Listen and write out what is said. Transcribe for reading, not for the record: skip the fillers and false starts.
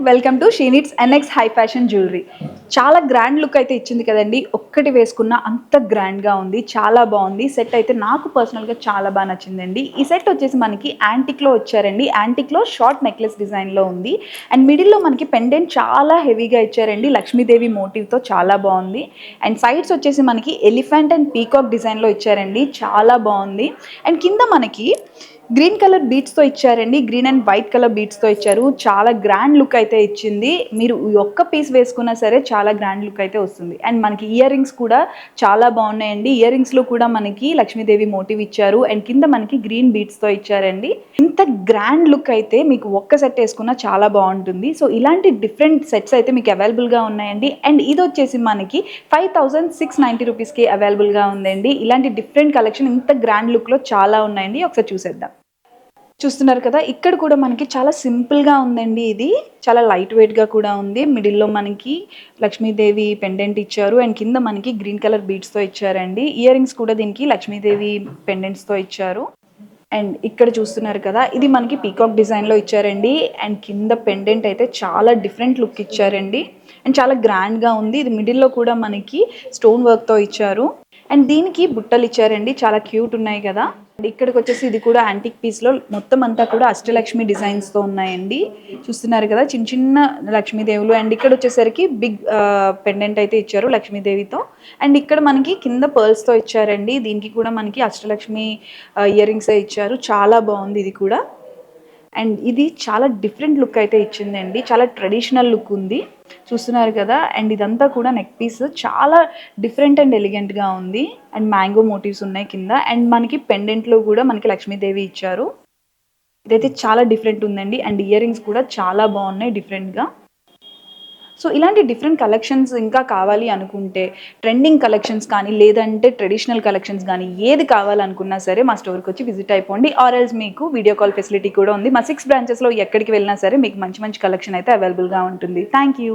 Welcome to She Needs NX high fashion jewellery. చాలా grand look అయితే ఇచ్చింది కదండి. ఒక్కటి వేసుకున్న అంత గ్రాండ్గా ఉంది, చాలా బాగుంది. సెట్ అయితే నాకు పర్సనల్గా చాలా బాగా నచ్చిందండి. ఈ సెట్ వచ్చేసి మనకి యాంటిక్లో వచ్చారండి. యాంటిక్లో షార్ట్ నెక్లెస్ డిజైన్లో ఉంది. అండ్ మిడిల్లో మనకి పెండెంట్ చాలా హెవీగా ఇచ్చారండి. లక్ష్మీదేవి మోటివ్తో చాలా బాగుంది. అండ్ సైడ్స్ వచ్చేసి మనకి ఎలిఫెంట్ అండ్ పీకాక్ డిజైన్లో ఇచ్చారండి, చాలా బాగుంది. అండ్ కింద మనకి గ్రీన్ కలర్ బీట్స్తో ఇచ్చారండి. గ్రీన్ అండ్ వైట్ కలర్ బీట్స్తో ఇచ్చారు. చాలా గ్రాండ్ లుక్ అయితే ఇచ్చింది. మీరు ఒక్క పీస్ వేసుకున్నా సరే చాలా గ్రాండ్ లుక్ అయితే వస్తుంది. అండ్ మనకి ఇయర్ రింగ్స్ కూడా చాలా బాగున్నాయండి. ఇయర్ రింగ్స్లో కూడా మనకి లక్ష్మీదేవి మోటివ్ ఇచ్చారు. అండ్ కింద మనకి గ్రీన్ బీట్స్తో ఇచ్చారండి. ఇంత గ్రాండ్ లుక్ అయితే మీకు ఒక్క సెట్ వేసుకున్నా చాలా బాగుంటుంది. సో ఇలాంటి డిఫరెంట్ సెట్స్ అయితే మీకు అవైలబుల్గా ఉన్నాయండి. అండ్ ఇది వచ్చేసి మనకి 5690 రూపీస్కి అవైలబుల్గా ఉందండి. ఇలాంటి డిఫరెంట్ కలెక్షన్ ఇంత గ్రాండ్ లుక్లో చాలా ఉన్నాయండి. ఒకసారి చూసేద్దాం. చూస్తున్నారు కదా, ఇక్కడ కూడా మనకి చాలా సింపుల్గా ఉందండి. ఇది చాలా లైట్ వెయిట్గా కూడా ఉంది. మిడిల్లో మనకి లక్ష్మీదేవి పెండెంట్ ఇచ్చారు. అండ్ కింద మనకి గ్రీన్ కలర్ బీడ్స్తో ఇచ్చారండి. ఇయర్ రింగ్స్ కూడా దీనికి లక్ష్మీదేవి పెండెంట్స్తో ఇచ్చారు. అండ్ ఇక్కడ చూస్తున్నారు కదా, ఇది మనకి పీకాక్ డిజైన్లో ఇచ్చారండి. అండ్ కింద పెండెంట్ అయితే చాలా డిఫరెంట్ లుక్ ఇచ్చారండి. అండ్ చాలా గ్రాండ్గా ఉంది. ఇది మిడిల్లో కూడా మనకి స్టోన్ వర్క్తో ఇచ్చారు. అండ్ దీనికి బుట్టలు ఇచ్చారండి, చాలా క్యూట్ ఉన్నాయి కదా. ఇక్కడికి వచ్చేసి ఇది కూడా యాంటిక్ పీస్లో మొత్తం అంతా కూడా అష్టలక్ష్మి డిజైన్స్తో ఉన్నాయండి. చూస్తున్నారు కదా, చిన్న చిన్న లక్ష్మీదేవులు. అండ్ ఇక్కడ వచ్చేసరికి బిగ్ పెండెంట్ అయితే ఇచ్చారు లక్ష్మీదేవితో. అండ్ ఇక్కడ మనకి కింద పర్ల్స్తో ఇచ్చారండి. దీనికి కూడా మనకి అష్టలక్ష్మి ఇయర్ రింగ్స్ ఇచ్చారు. చాలా బాగుంది ఇది కూడా. అండ్ ఇది చాలా డిఫరెంట్ లుక్ అయితే ఇచ్చిందండి. చాలా ట్రెడిషనల్ లుక్ ఉంది, చూస్తున్నారు కదా. అండ్ ఇదంతా కూడా నెక్ పీస్ చాలా డిఫరెంట్ అండ్ ఎలిగెంట్గా ఉంది. అండ్ మ్యాంగో మోటివ్స్ ఉన్నాయి కింద. అండ్ మనకి పెండెంట్లో కూడా మనకి లక్ష్మీదేవి ఇచ్చారు. ఇదైతే చాలా డిఫరెంట్ ఉందండి. అండ్ ఇయర్ రింగ్స్ కూడా చాలా బాగున్నాయి డిఫరెంట్గా. సో ఇలాంటి డిఫరెంట్ కలెక్షన్స్ ఇంకా కావాలి అనుకుంటే, ట్రెండింగ్ కలెక్షన్స్ కానీ లేదంటే ట్రెడిషనల్ కలెక్షన్స్ కానీ ఏది కావాలనుకున్నా సరే మా స్టోర్కి వచ్చి విజిట్ అయిపోండి. ఆర్ ఎల్స్ మీకు వీడియో కాల్ ఫెసిలిటీ కూడా ఉంది. మా 6 బ్రాంచెస్లో ఎక్కడికి వెళ్ళినా సరే మీకు మంచి మంచి కలెక్షన్ అయితే అవైలబుల్గా ఉంటుంది. Thank you.